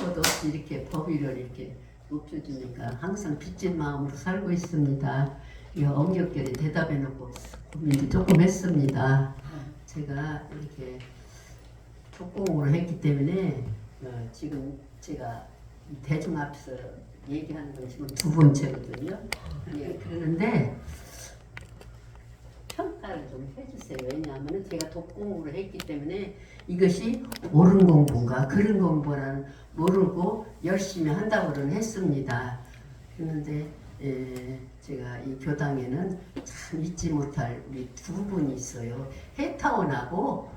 것도 없이 이렇게 법위를 이렇게 높여주니까 항상 빚진 마음으로 살고 있습니다. 이 엄격결에 대답해놓고 고민도 조금 했습니다. 제가 이렇게 독공으로 했기 때문에 지금 제가 대중 앞에서 얘기하는 건 지금 두 번째거든요. 예, 그러는데 평가를 좀 해주세요. 왜냐하면 제가 독공부를 했기 때문에 이것이 옳은 공부인가 그런 공부라는 모르고 열심히 한다고는 했습니다. 그런데 제가 이 교당에는 참 잊지 못할 우리 두 분이 있어요. 해타원하고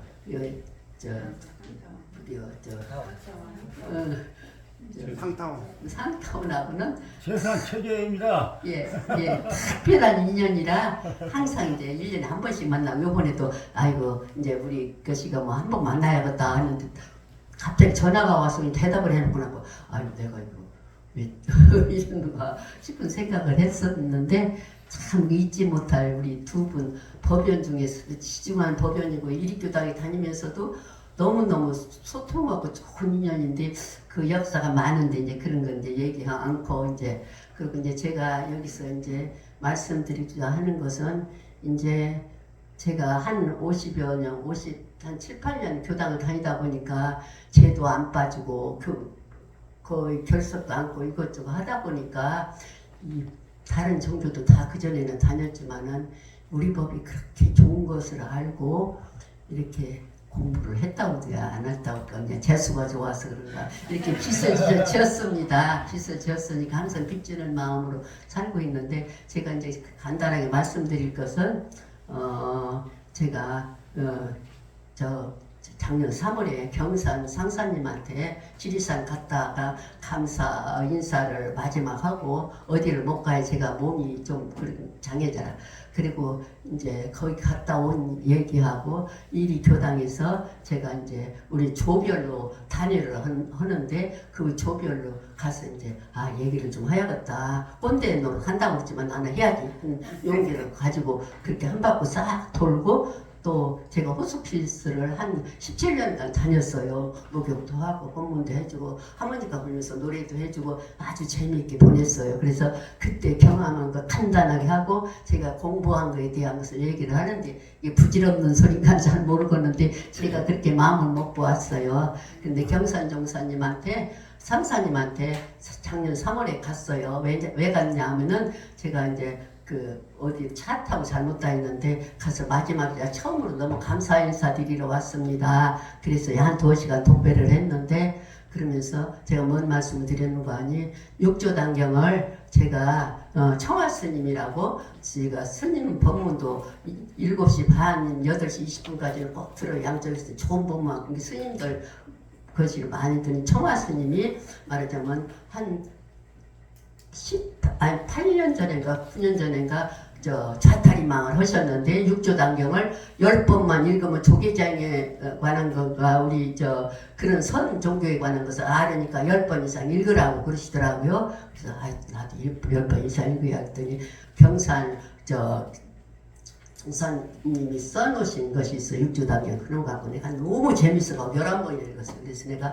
상타원하고는 세상 최저입니다. 예, 특별한 인연이라 항상 이제 1년에 한 번씩 만나고 요번에도 아이고 이제 우리 것이가 뭐 한 번 만나야겠다 하는데 갑자기 전화가 와서 대답을 해놓고 나고 아이고 내가 이거 왜 이런가 싶은 생각을 했었는데 참 잊지 못할 우리 두 분 법연 중에서 지중한 법연이고 이립교당에 다니면서도 너무너무 소통하고 좋은 인연인데 그 역사가 많은데 이제 그런 건 이제 얘기 않고 이제 그리고 이제 제가 여기서 이제 말씀드리고자 하는 것은 이제 제가 한 50여 년, 한 7, 8년 교당을 다니다 보니까 죄도 안 빠지고 거의 결석도 않고 이것저것 하다 보니까 이 다른 종교도 다 그전에는 다녔지만은 우리 법이 그렇게 좋은 것을 알고 이렇게 공부를 했다고 해야 안 했다고 그냥 재수가 좋아서 그런가 이렇게 빚을 지었습니다. 빚을 지었으니까 항상 빚지는 마음으로 살고 있는데 제가 이제 간단하게 말씀드릴 것은 제가 작년 3월에 경산 상사님한테 지리산 갔다가 감사 인사를 마지막 하고 어디를 못 가요. 제가 몸이 좀 장애잖아. 그리고 이제 거기 갔다 온 얘기하고 이리 교당에서 제가 이제 우리 조별로 단위를 하는데 그 조별로 가서 이제 얘기를 좀 해야겠다. 꼰대 노릇 한다고 했지만 나는 해야지. 용기를 가지고 그렇게 한 바퀴 싹 돌고 또 제가 호스피스를 한 17년간 다녔어요. 목욕도 하고 법문도 해주고 하모니카 불면서 노래도 해주고 아주 재미있게 보냈어요. 그래서 그때 경험한 거 간단하게 하고 제가 공부한 거에 대한 것을 얘기를 하는데 이게 부질없는 소리인가 잘 모르겠는데 제가 그렇게 마음을 먹고 왔어요. 근데 경산종사님한테 상사님한테 작년 3월에 갔어요. 왜 갔냐 하면은 제가 이제 어디 차 타고 잘못 다녔는데 가서 마지막에 처음으로 너무 감사 인사 드리러 왔습니다. 그래서 한 2시간 독배를 했는데 그러면서 제가 뭔 말씀을 드리는 거 아니 육조단경을 제가 청화 스님이라고 제가 스님 법문도 7시 반, 8시 20분까지는 꼭 들어요. 양쪽에서 좋은 법문 스님들 것이 많이 드는 청화 스님이 말하자면 한 8년 전인가 9년 전인가 좌타리망을 하셨는데 육조단경을 10번만 읽으면 조계장에 관한 것과 우리 그런 선 종교에 관한 것을 알으니까 10번 이상 읽으라고 그러시더라고요. 그래서 나도 10번 이상 읽어야 했더니 경산 종사님이 써놓으신 것이 있어요. 육조단경 그런 거 갖고 내가 너무 재밌어가지고 11번 읽었어요. 그래서 내가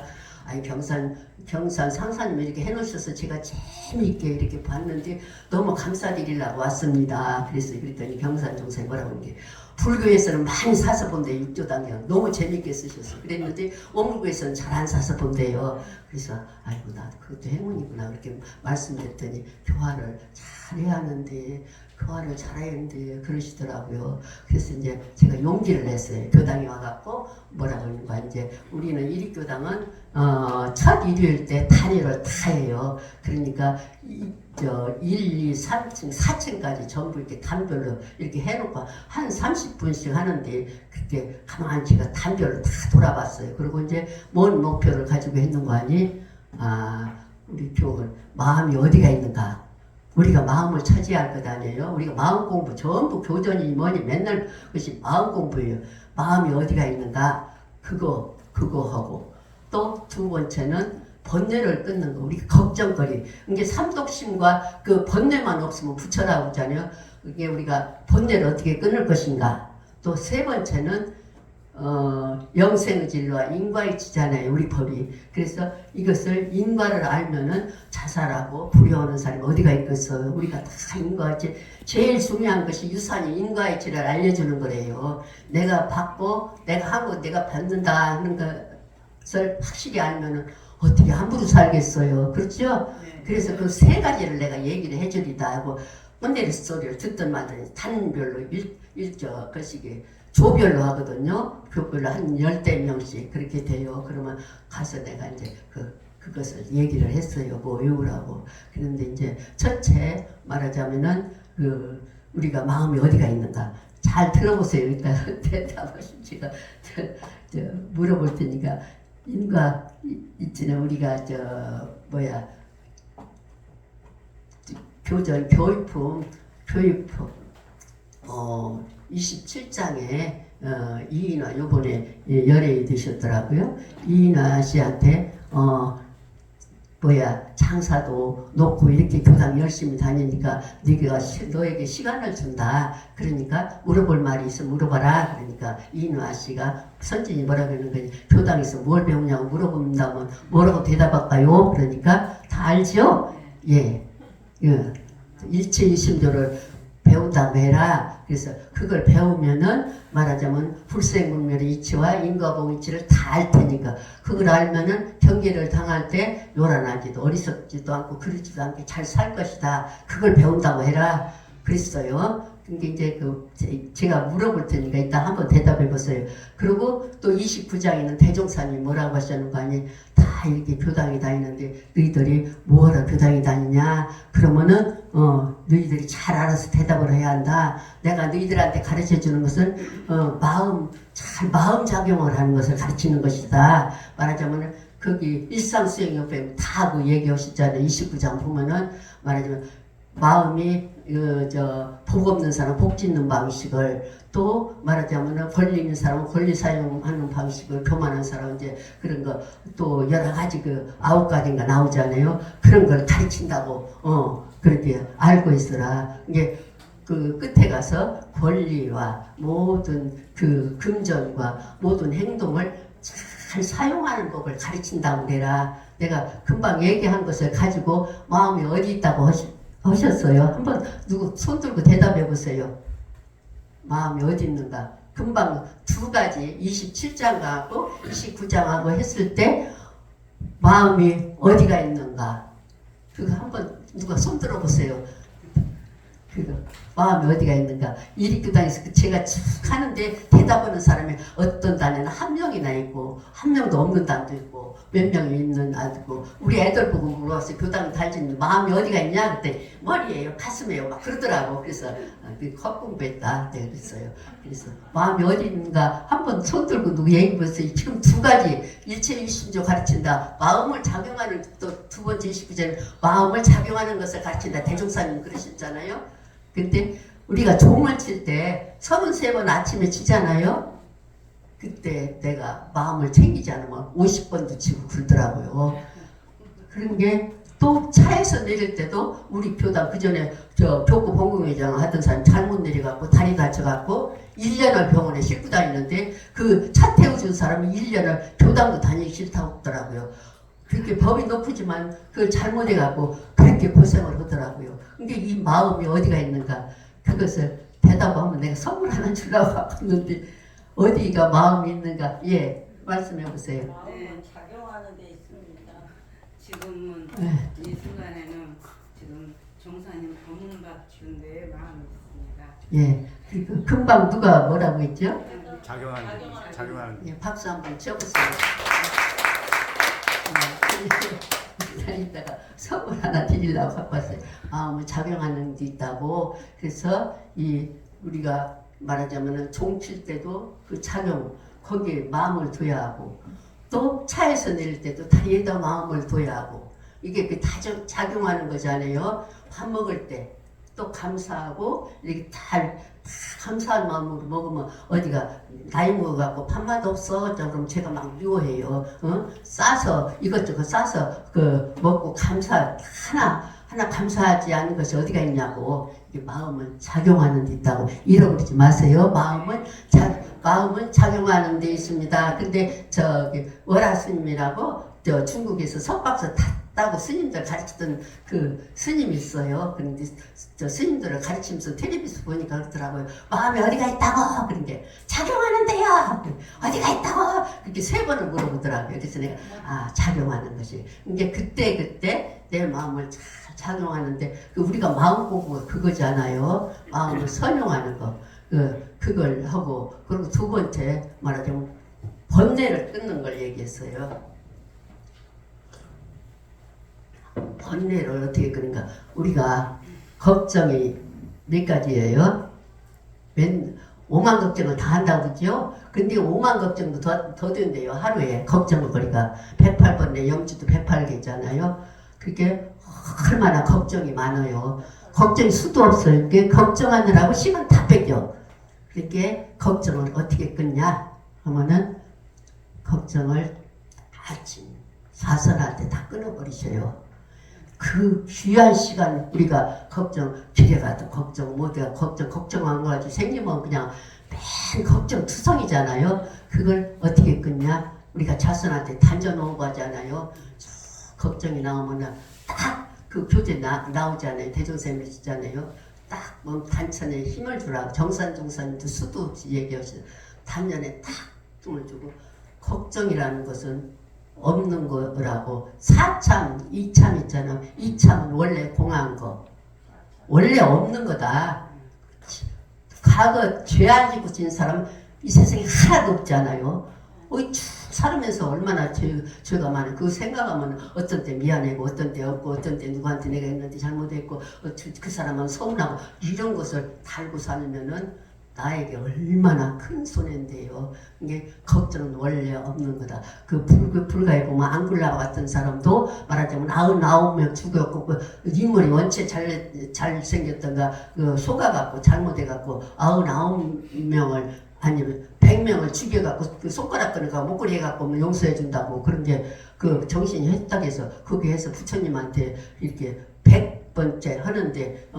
경산 상사님이 이렇게 해놓으셔서 제가 재미있게 이렇게 봤는데 너무 감사드리려고 왔습니다. 그랬더니 경산 종사님 뭐라고 하는 게 불교에서는 많이 사서 본대요. 육조단경 너무 재밌게 쓰셨어요. 그랬는데 원불교에서는 잘 안 사서 본대요. 그래서 아이고 나도 그것도 행운이구나 그렇게 말씀드렸더니 교화를 잘 해야 하는데 교화를 잘해야 하는데 그러시더라고요. 그래서 이제 제가 용기를 냈어요. 교당에 와갖고 뭐라고 하는가 이제 우리는 이립교당은 첫 일요일 때 단위를 다 해요. 그러니까 1, 2, 3층, 4층까지 전부 이렇게 단별로 이렇게 해놓고 한 30분씩 하는데 그렇게 가만히 제가 단별로 다 돌아봤어요. 그리고 이제 뭔 목표를 가지고 했는 거 아니? 우리 교훈 마음이 어디가 있는가? 우리가 마음을 차지할 것 아니에요. 우리가 마음 공부 전부 교전이 뭐니 맨날 그것이 마음 공부예요. 마음이 어디가 있는가? 그거 하고 또 두 번째는 번뇌를 끊는 거. 우리 걱정거리. 이게 삼독심과 그 번뇌만 없으면 부처라고 하잖아요. 이게 우리가 번뇌를 어떻게 끊을 것인가. 또 세 번째는 영생의질과 인과의치잖아요, 우리 법이. 그래서 이것을 인과를 알면은 자살하고 불효하는 사람이 어디가 있겠어요. 우리가 다 인과의치. 제일 중요한 것이 유산이 인과의치를 알려주는 거래요. 내가 받고 내가 하고 내가 받는다 하는 것을 확실히 알면은 어떻게 함부로 살겠어요. 그렇죠? 네. 그래서 그 세 가지를 내가 얘기를 해주리다 하고 혼내리 소리를 듣던 말들은 단별로 것이게 조별로 하거든요. 그별로 한 10대 명씩 그렇게 돼요. 그러면 가서 내가 이제 그것을 얘기를 했어요. 뭐 외우라고. 그런데 이제 첫째 말하자면은 우리가 마음이 어디가 있는가. 잘 들어보세요. 이따 대답하시면 제가 물어볼 테니까. 인과 있지는 우리가 교육품 27장에 이인화 요번에 열애이 되셨더라고요. 이인화 씨한테 장사도 놓고 이렇게 교당 열심히 다니니까 너에게 시간을 준다. 그러니까 물어볼 말이 있으면 물어봐라. 그러니까 이인화 씨가 선진이 뭐라 그러는 거니 교당에서 뭘 배우냐고 물어본다면 뭐라고 대답할까요? 그러니까 다 알죠? 예. 일체이심조를 배운다고 해라. 그래서 그걸 배우면은 말하자면 불생불멸의 이치와 인과보호 이치를 다 알 테니까 그걸 알면은 경계를 당할 때 요란하지도 어리석지도 않고 그러지도 않게 잘 살 것이다. 그걸 배운다고 해라. 그랬어요. 근데 이제 제가 물어볼 테니까 이따 한번 대답해 보세요. 그리고 또 29장에는 대종사님이 뭐라고 하시는 거 아니에요? 다 이렇게 교당에 다니는데 너희들이 뭐하러 교당에 다니냐? 그러면은 너희들이 잘 알아서 대답을 해야 한다. 내가 너희들한테 가르쳐 주는 것은 마음 작용을 하는 것을 가르치는 것이다. 말하자면은 거기 일상수행협회 다 그 얘기하셨잖아요. 29장 보면은 말하자면 마음이 복 없는 사람 복 짓는 방식을 또 말하자면 권리 있는 사람은 권리 사용하는 방식을 교만한 사람은 이제 그런 거 또 여러 가지 9가지인가 나오잖아요. 그런 걸 가르친다고 그렇게 알고 있어라. 이게 그 끝에 가서 권리와 모든 금전과 모든 행동을 잘 사용하는 법을 가르친다고 그래라. 내가 금방 얘기한 것을 가지고 마음이 어디 있다고 하셨어요. 한번 누구 손 들고 대답해 보세요. 마음이 어디 있는가. 금방 두 가지 27장하고 29장하고 했을 때 마음이 어디가 있는가. 그거 한번 누가 손 들어 보세요. 그거 마음이 어디가 있는가. 일익교당에서 제가 쭉 하는데 대답하는 사람이 어떤 단에는 한 명이나 있고 한 명도 없는 단도 있고 몇 명이 있는 아들고 우리 애들 보고 물어봤어요. 교당 달지는 마음이 어디가 있냐 그때 머리에요 가슴에요 막 그러더라고. 그래서 헛공부했다 내가 그랬어요. 그래서 마음이 어디 있는가 한번 손 들고 누구 얘기 보세요. 지금 두 가지 일체유심조 가르친다. 마음을 작용하는 또 두 번째 29절 마음을 작용하는 것을 가르친다. 대종사님 그러셨잖아요. 근데 우리가 종을 칠 때 33번 아침에 치잖아요. 그때 내가 마음을 챙기지 않으면 50번도 치고 그러더라고요. 그런 게 또 차에서 내릴 때도 우리 교당 그 전에 교구 본공회장 하던 사람 잘못 내려갖고 다리 다쳐갖고 1년을 병원에 싣고 다니는데 그 차 태워준 사람이 1년을 교당도 다니기 싫다고 하더라고요. 그렇게 법이 높지만 그걸 잘못해갖고 그렇게 고생을 하더라고요. 근데 이 마음이 어디가 있는가 그것을 대답하면 내가 선물 하나 주려고 왔는데 어디가 마음이 있는가. 예, 말씀해 보세요. 마음은 작용하는 데 있습니다. 지금은 네. 이 순간에는 지금 종사님 법문밥 주는데 마음이 있습니다. 예, 금방 누가 뭐라고 했죠? 작용하는 예, 박수 한번 쳐보세요. 이따가 선물 하나 드리려고 갖고 왔어요. 마음을 작용하는 게 있다고. 그래서 우리가 말하자면은 종칠 때도 그 작용 거기에 마음을 둬야 하고 또 차에서 내릴 때도 다리에다 마음을 둬야 하고 이게 작용하는 거잖아요. 밥 먹을 때 또 감사하고 이렇게 다 감사한 마음으로 먹으면 어디가 나이 먹어갖고 밥맛 없어 그럼 제가 막 미워해요. 싸서 이것저것 싸서 먹고 하나 감사하지 않은 것이 어디가 있냐고. 이게 마음은 작용하는 데 있다고 잃어버리지 마세요. 마음은 작용하는 데 있습니다. 근데 저기 월화 스님이라고 저 중국에서 석박사 탔다고 스님들 가르치던 그 스님이 있어요. 그런데 저 스님들을 가르치면서 텔레비전 보니까 그러더라고요. 마음이 어디가 있다고? 그런데 작용하는데요. 어디가 있다고? 그렇게 3번을 물어보더라고요. 그래서 내가 작용하는 것이. 이게 그때 내 마음을 잘 작용하는데 우리가 마음 공부가 그거잖아요. 마음을 선용하는 거. 그걸 하고 그리고 2번째 말하자면 번뇌를 끊는 걸 얘기했어요. 번뇌를 어떻게 끊는가? 우리가 걱정이 몇 가지예요? 5만 걱정을 다 한다고 그러죠? 근데 5만 걱정도 더 된대요. 하루에 걱정거리가 108번에 영주도 108개잖아요. 그게 얼마나 걱정이 많아요. 걱정이 수도 없어요. 그게 걱정하느라고 시간 다 뺏겨. 그렇게 걱정을 어떻게 끊냐 하면은 걱정을 아침 사선할 때 다 끊어버리셔요. 그 귀한 시간 우리가 걱정 길에 가도 걱정 뭐가 걱정한 거 가지고 생기면 그냥 맨 걱정 투성이잖아요. 그걸 어떻게 끊냐? 우리가 자선할 때 단전호흡 하잖아요. 걱정이 나오면은 딱 그 교재 나오잖아요. 대종쌤이 있잖아요. 딱 뭐 단천에 힘을 주라고 정산종사님도 수도 없이 얘기하시죠. 단전에 딱 힘을 주고 걱정이라는 것은 없는 거라고 4참, 2참 있잖아. 2참은 원래 공한 거. 원래 없는 거다. 과거 죄 안 지고 진 사람 이 세상에 하나도 없잖아요. 쭉 살면서 얼마나 죄가 많아. 그 생각하면 어떤 때 미안하고 어떤 때 없고 어떤 때 누구한테 내가 했는데 잘못했고 그 사람은 서운하고 이런 것을 달고 살면은 나에게 얼마나 큰 손해인데요. 이게 걱정은 원래 없는 거다. 그 불가에 보면 앙굴라가 왔던 사람도 말하자면 99명 죽였고 그 인물이 원체 잘생겼던가 속아갖고 잘못해갖고 99명을 아니면 100명을 죽여갖고 그 손가락 끊어가 목걸이 해갖고 용서해준다고 그런 게 그 정신이 했다고 해서 그게 해서 부처님한테 이렇게 100번째 하는데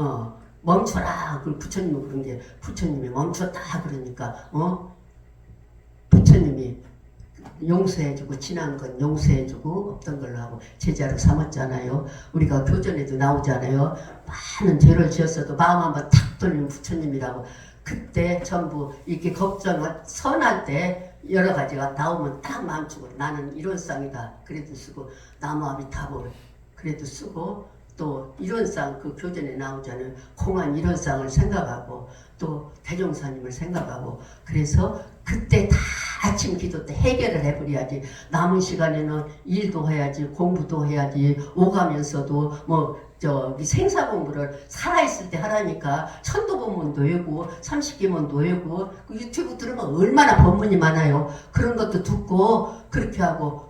멈춰라. 그 부처님은 그런 게 부처님이 멈췄다 그러니까 부처님이 용서해주고 지난 건 용서해주고 없던 걸로 하고 제자로 삼았잖아요. 우리가 교전에도 나오잖아요. 많은 죄를 지었어도 마음 한번 탁 돌리는 부처님이라고. 그때 전부 이렇게 걱정을 선할 때 여러 가지가 나오면 딱 멈추고 나는 이런 쌍이다 그래도 쓰고 나무아미타불 그래도 쓰고 또 이론상 그 교전에 나오잖아요. 공안 이론상을 생각하고 또 대종사님을 생각하고 그래서 그때 다 아침 기도 때 해결을 해버려야지. 남은 시간에는 일도 해야지 공부도 해야지 오가면서도 생사 공부를 살아있을 때 하라니까 천도본문도 외우고 30기문도 외우고 그 유튜브 들으면 얼마나 법문이 많아요. 그런 것도 듣고 그렇게 하고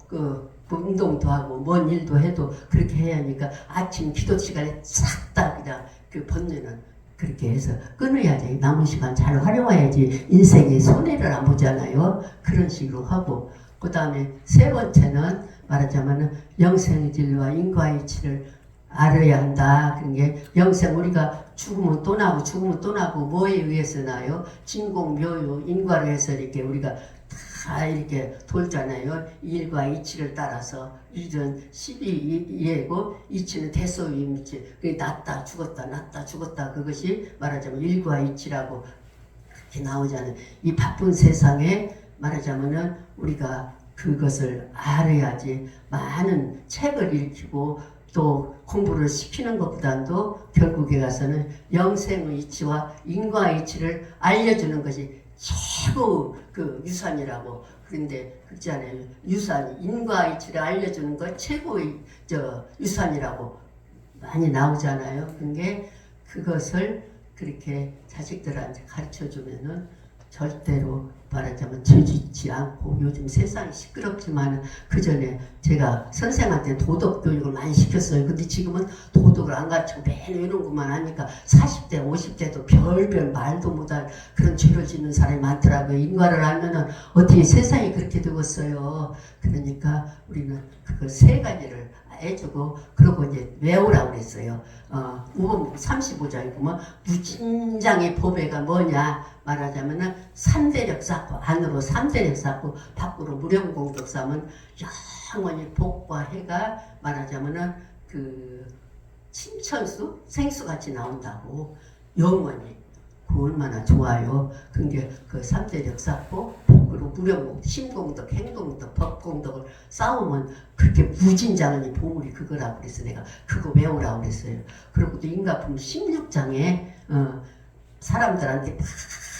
운동도 하고 뭔 일도 해도 그렇게 해야 하니까 아침 기도 시간에 싹 다 그냥 그 번뇌는 그렇게 해서 끊어야지. 남은 시간 잘 활용해야지. 인생에 손해를 안 보잖아요. 그런 식으로 하고 그 다음에 3번째는 말하자면 영생의 진리와 인과의 이치를 알아야 한다. 그런 게 영생 우리가 죽으면 또 나고 죽으면 또 나고 뭐에 의해서 나요? 진공 묘유 인과로 해서 이렇게 우리가 다 이렇게 돌잖아요. 일과 이치를 따라서 일은 12예고 이치는 대소이치. 그게 났다 죽었다 그것이 말하자면 일과 이치라고 그렇게 나오잖아요. 이 바쁜 세상에 말하자면은 우리가 그것을 알아야지. 많은 책을 읽히고 또 공부를 시키는 것보다도 결국에 가서는 영생의 이치와 인과의 이치를 알려주는 것이 최고 그 유산이라고. 그런데 그렇잖아요. 유산, 인과의 이치를 알려주는 것 최고의 유산이라고 많이 나오잖아요. 그게 그것을 그렇게 자식들한테 가르쳐 주면은 절대로 말하자면 죄짓지 않고. 요즘 세상이 시끄럽지만 그 전에 제가 선생한테 도덕 교육을 많이 시켰어요. 근데 지금은 도덕을 안 가르치고 매일 이런 것만 하니까 40대 50대도 별별 말도 못할 그런 죄를 짓는 사람이 많더라고요. 인과를 알면은 어떻게 세상이 그렇게 되겠어요. 그러니까 우리는 그걸 3가지를 해주고 그러고 이제 외우라고 그랬어요. 우범 35장에 보면 무진장의 보배가 뭐냐 말하자면은 3대력사 쌓고 안으로 삼대력 쌓고 밖으로 무령공덕 쌓으면 영원히 복과 해가 말하자면은 그 침천수 생수같이 나온다고 영원히. 그 얼마나 좋아요. 그게 그 삼대력 쌓고 복으로 무령공덕, 심공덕, 행공덕, 법공덕을 쌓으면 그렇게 무진장언이 보물이 그거라고 그래서 내가 그거 외우라고 그랬어요. 그리고 또 인가품 16장에 사람들한테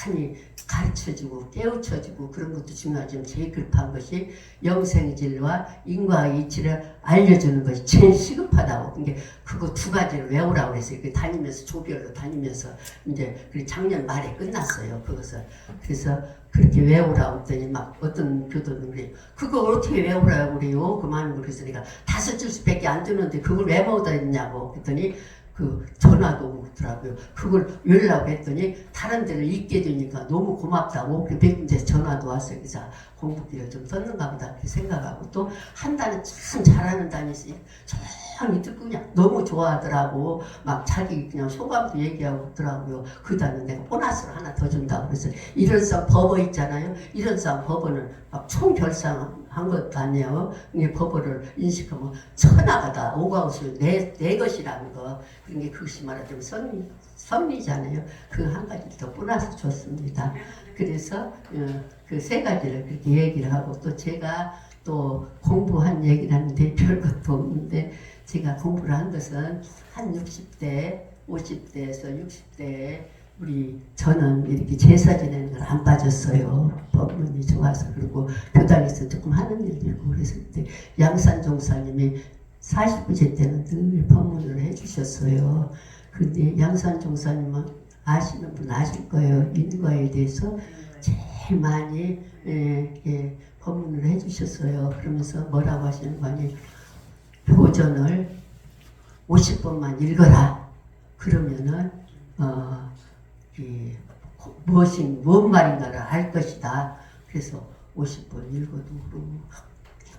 많이 가르쳐주고 깨우쳐주고 그런 것도 중요하지만 제일 급한 것이 영생질과 인과의 이치를 알려주는 것이 제일 시급하다고. 그게 그거 두 가지를 외우라고 그랬어요. 그 다니면서 조별로 다니면서 이제 그 작년 말에 끝났어요. 그것을. 그래서 그렇게 외우라고 했더니 막 어떤 교도는 그래요. 그거 어떻게 외우라고 그래요? 그 많은 걸. 그래서 내가 5줄수밖에 안 되는데 그걸 왜 외우다 했냐고 그랬더니 그 전화도 오더라고요. 그걸 외우려고 했더니 다른 데를 읽게 되니까 너무 고맙다고. 그 백분제 전화도 왔어요. 그래서 공부기를 좀 썼는가 보다 그렇게 생각하고 또 한 달은 참 잘하는 단이 있어요. 조용히 듣고 그냥 너무 좋아하더라고. 막 자기 그냥 소감도 얘기하고 있더라고요. 그 단은 내가 보너스를 하나 더 준다고 그래서 일원상 법어 있잖아요. 일원상 법어는 막 총결상한 것도 아니에요. 이게 법어를 인식하면 천하가 다 오가우스 내 것이라는 거. 그게 그것이 말하자면 섭리잖아요. 그 한 가지 더 보너스 줬습니다. 그래서 그 세 가지를 그렇게 얘기를 하고 또 제가 또 공부한 얘기를 하는데 별것도 없는데 제가 공부를 한 것은 한 60대, 50대에서 60대에 저는 이렇게 제사 지내는 걸 안 빠졌어요. 법문이 좋아서. 그리고 교당에서 조금 하는 일도 있고 그래서 그때 양산 종사님이 49세 때는 늘 법문을 해주셨어요. 근데 양산 종사님은 아시는 분 아실 거예요. 인과에 대해서 제일 많이 법문을 해주셨어요. 그러면서 뭐라고 하시는 거 아니에요. 교전을 50번만 읽어라. 그러면은 무슨 말인가를 알 것이다. 그래서 50번 읽어도 그러고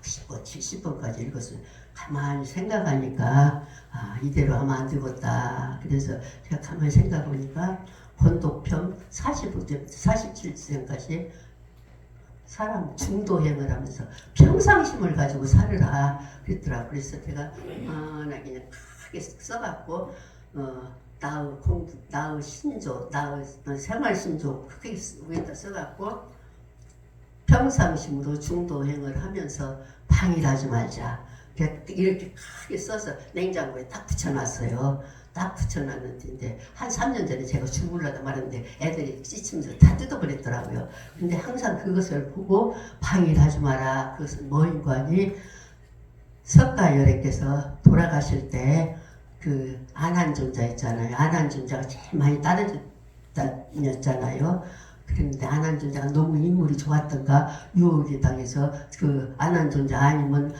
60번, 70번까지 읽었어요. 가만히 생각하니까 이대로 하면 안 되겠다. 그래서 제가 가만히 생각해보니까 권독편 45세부터 47세까지 사람 중도행을 하면서 평상심을 가지고 살으라 그랬더라고요. 그래서 제가 나 그냥 크게 써갖고 나의 공부, 나의 신조, 나의 생활신조 크게 위에다 써갖고 평상심으로 중도행을 하면서 방일하지 말자. 이렇게 크게 써서 냉장고에 딱 붙여놨어요. 딱 붙여놨는데 이제 한 3년 전에 제가 죽으려다 말았는데 애들이 찢으면서 다 뜯어버렸더라고요. 근데 항상 그것을 보고 방일하지 마라. 그것은 뭐인관이 석가열애께서 돌아가실 때 그 안한존자 있잖아요. 안한존자가 제일 많이 따라다녔잖아요. 그런데 안한존자가 너무 인물이 좋았던가 유혹에 당해서 그 안한존자 아니면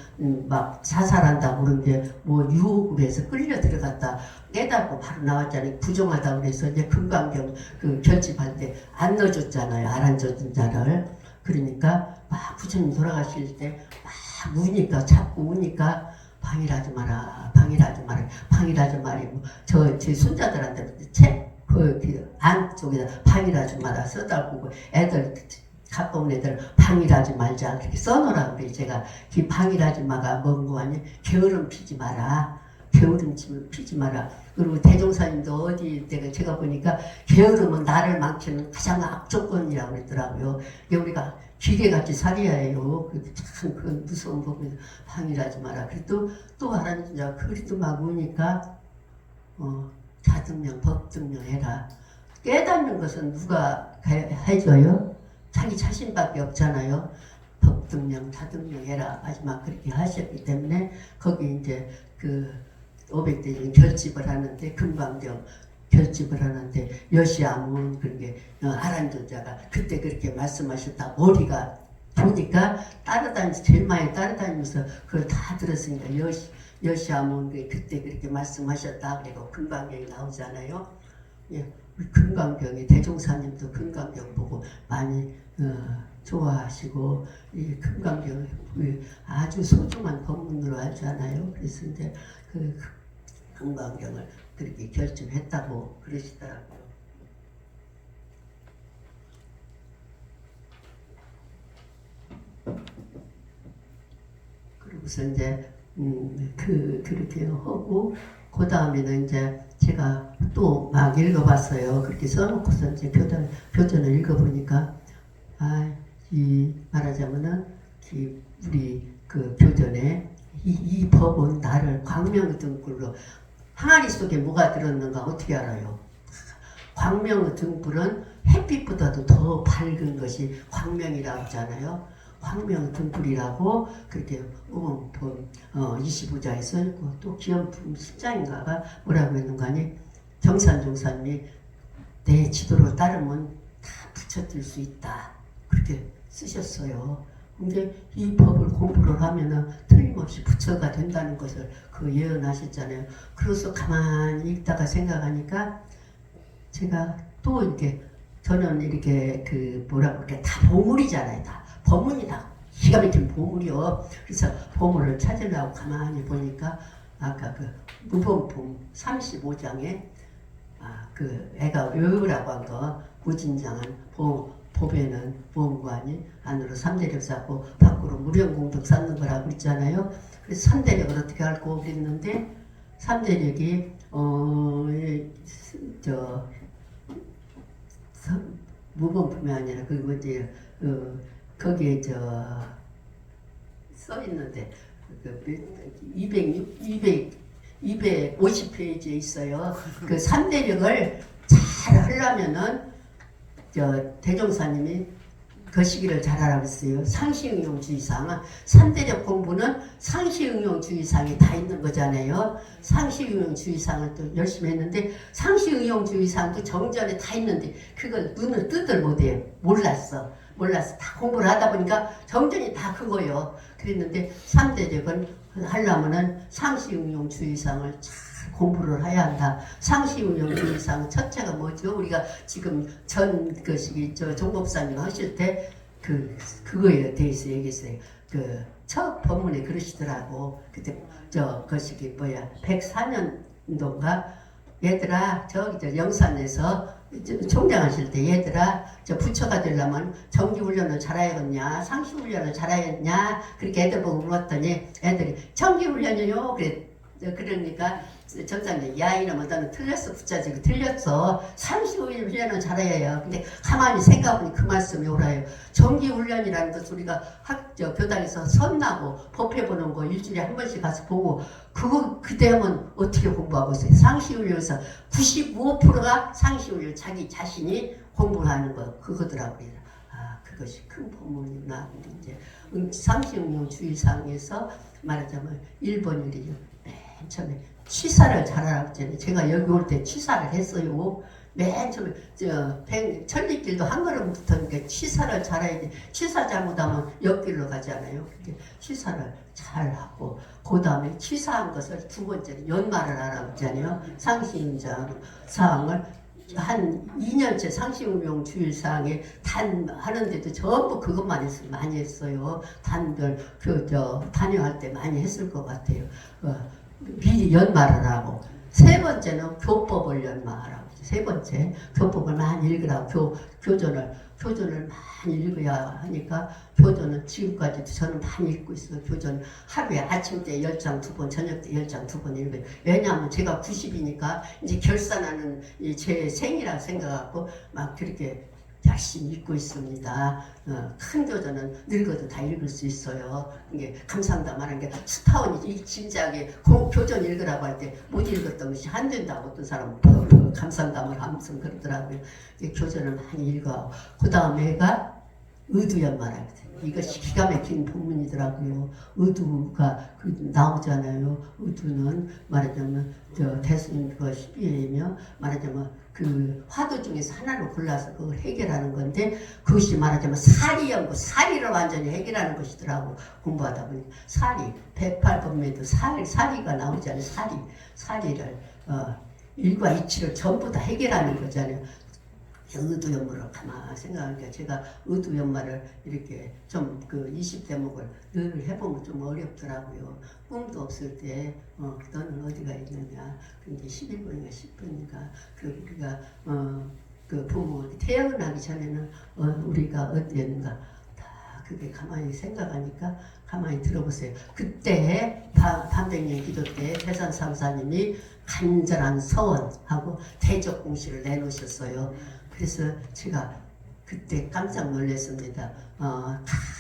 막 자살한다고 그러는데 뭐 유혹을 해서 끌려 들어갔다 깨닫고 바로 나왔잖아요. 부정하다고 그래서 이제 금강경 그 결집할 때 안 넣어줬잖아요. 안한존자를. 그러니까 막 부처님 돌아가실 때 막 우니까 자꾸 우니까 방일하지 마라, 방일하지 마라, 방일하지 마라. 제 손자들한테 그 안쪽에다 방일하지 마라 써달고 애들 가까운 애들 방일하지 말자 그렇게 써놓으라고 그래요. 제가 그 방일하지 마가 뭔거 아니 게으름 피지 마라. 게으름 피지 마라. 그리고 대종사님도 어디 제가 보니까 게으름은 나를 망치는 가장 악조건이라고 그랬더라고요. 우리가 기계같이 살아야 해요. 참 그 무서운 법을 방일하지 마라. 그래도 또 하나는 진짜 그리도 막 우니까 자등명, 법등명 해라. 깨닫는 것은 누가 해줘요? 자기 자신밖에 없잖아요. 법등명, 자등명 해라. 마지막 그렇게 하셨기 때문에 거기 이제 그 500대 결집을 하는데 금강경 결집을 하는데 여시아문 그게 아란존자가 그때 그렇게 말씀하셨다. 머리가 보니까 따라다니면서 제일 많이 따라다니면서 그걸 다 들었으니까 여시아문 그때 그렇게 말씀하셨다. 그리고 금강경이 나오잖아요. 예, 금강경이 대종사님도 금강경 보고 많이 좋아하시고 이 금강경 아주 소중한 법문으로 알잖아요. 그래서 이제 그 금강경을 그렇게 결정했다고 그러시더라고요. 그러고서 이제 그렇게 하고 그 다음에는 이제 제가 또 막 읽어봤어요. 그렇게 써놓고서 이제 교전을 읽어보니까 이 말하자면은 우리 그 교전에 이 법은 나를 광명의 등불로 항아리 속에 뭐가 들었는가 어떻게 알아요? 광명의 등불은 햇빛보다도 더 밝은 것이 광명이라고 하잖아요. 광명 등불이라고 그렇게 25장에 써있고 또 기원품 10장인가가 뭐라고 했는가 하니 정산 종사님이 내 지도를 따르면 다 부처질 수 있다 그렇게 쓰셨어요. 근데 이 법을 공부를 하면은 틀림없이 부처가 된다는 것을 그 예언하셨잖아요. 그래서 가만히 읽다가 생각하니까 제가 또 이렇게 저는 이렇게 그 뭐라고 이렇게 다 보물이잖아요. 다 법문이다. 기가 막힌 보물이요. 그래서 보물을 찾으려고 가만히 보니까 아까 그 무범품 35장에 그 애가 외우라고 한 거 무진장은 법에는 보험관이 안으로 3대력 쌓고 밖으로 무령공덕 쌓는 거라고 있잖아요. 그래서 3대력을 어떻게 알고 그랬는데 3대력이 무범품이 아니라 그 뭐지 거기에 써 있는데 250페이지에 있어요. 그 3대력을 잘 하려면은 대종사님이 그 시기를 잘 알아봤어요. 상시응용주의상은 3대력 공부는 상시응용주의상이 다 있는 거잖아요. 상시응용주의상을 또 열심히 했는데 상시응용주의상도 정전에 다 있는데 그걸 눈을 뜨들 못해요. 몰랐어. 다 공부를 하다 보니까 정전이 다 그거예요. 그랬는데 3대력은 하려면은 상시응용주의상을 잘 공부를 해야 한다. 상시운영주의상 첫째가 뭐죠? 우리가 지금 전 것이 종법사님 하실 때 그거에 대해서 얘기했어요. 그 첫 법문에 그러시더라고. 그때 거시기 뭐야 104년도인가 얘들아 저기 영산에서 총장하실 때 얘들아 부처가 되려면 정기훈련을 잘해야겠냐 상시훈련을 잘해야겠냐 그렇게 애들 보고 물었더니 애들이 정기훈련이요 그러니까 전장님 야 이놈아 너는 틀렸어 부자지고 틀렸어 35일 훈련은 잘해야 해요. 근데 가만히 생각해보니 그 말씀이 옳아요. 정기훈련이라는 것은 우리가 교당에서 선나고 법해보는 거 일주일에 한 번씩 가서 보고 그때 하면 어떻게 공부하고 있어요. 상시훈련에서 95%가 상시훈련 자기 자신이 공부하는 거 그거더라고요. 그것이 큰 법문이구나. 이제 상시응용주의상에서 말하자면 1번율이죠. 맨 처음에 취사를 잘하라고 했잖아요. 제가 여기 올 때 취사를 했어요. 맨 처음에 천리길도 한 걸음부터 취사를 잘해야 돼. 취사 잘못하면 옆길로 가잖아요. 그렇게 취사를 잘하고 그 다음에 취사한 것을 두 번째로 연말을 하라고 했잖아요. 상시임장 사항을 한 2년째 상시운용주의사항에 하는데도 전부 그것만 했어요. 많이 했어요. 단별 단위할 때 많이 했을 것 같아요. 미리 연말을 하고 세 번째는 교법을 연말하라고 세 번째 교법을 많이 읽으라고 교전을 많이 읽어야 하니까 교전은 지금까지도 저는 많이 읽고 있어요. 교전 하루에 아침 때 10장 2번 저녁 때 10장 2번 읽어요. 왜냐하면 제가 90이니까 이제 결산하는 제 생이라고 생각하고 막 그렇게 열심히 읽고 있습니다. 큰 교전은 늙어도 다 읽을 수 있어요. 이게 감상담 말하는 게 스타원이 진지하게 교전 읽으라고 할 때 못 읽었던 것이 안 된다고 어떤 사람은 감상담을 하면서 그러더라고요. 교전을 많이 읽어. 그 다음에가 의두연말하거든요. 이것이 기가 막힌 본문이더라고요. 의두가 나오잖아요. 의두는 말하자면 대승 12회이며 말하자면 그 화두 중에서 하나를 골라서 그걸 해결하는 건데 그것이 말하자면 사리연구, 사리를 완전히 해결하는 것이더라고. 공부하다 보니 사리, 108번매도 사리가 나오잖아요. 사리를 일과 이치를 전부 다 해결하는 거잖아요. 의두연말을 가만히 생각하니까 제가 의두연말을 이렇게 좀 20대목을 늘 해보면 좀 어렵더라고요. 꿈도 없을 때 너는 어디가 있느냐. 그게 11번인가 10번인가. 우리가 그 부모 태어나기 전에는 우리가 어디였는가 다 그게 가만히 생각하니까 가만히 들어보세요. 그때 반백년 기도 때 태산상사님이 간절한 서원하고 대적 공시를 내놓으셨어요. 그래서 제가 그때 깜짝 놀랐습니다.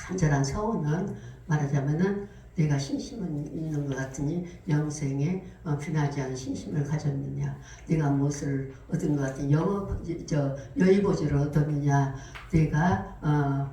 간절한 서원은 말하자면은 내가 신심은 있는 것 같으니 영생에 변하지 않은 신심을 가졌느냐, 내가 무엇을 얻은 것 같으니 여의보지를 얻었느냐, 내가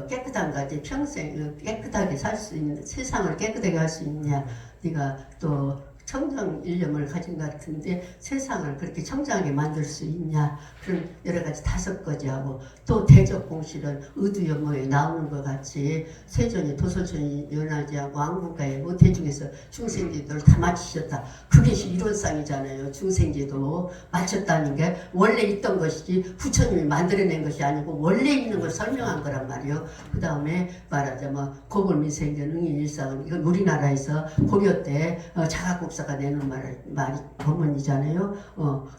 깨끗한 가지 평생 깨끗하게 살 수 있는, 세상을 깨끗하게 할 수 있느냐, 네가 또 청정 일념을 가진 것 같은데 세상을 그렇게 청정하게 만들 수 있냐, 그런 여러 가지 5가지 하고, 또 대적 공실은 의두연모에 나오는 것 같이 세존이 도솔천이 연하지 않고 왕국가의 모태 중에서 중생제도를 다 마치셨다. 그게 이론상이잖아요. 중생제도 마쳤다는 게 원래 있던 것이지 부처님이 만들어낸 것이 아니고 원래 있는 걸 설명한 거란 말이에요. 그 다음에 말하자면 고불미생전 응인일상은 이건 우리나라에서 고려 때 자가국사가 내는 말이 법문이잖아요.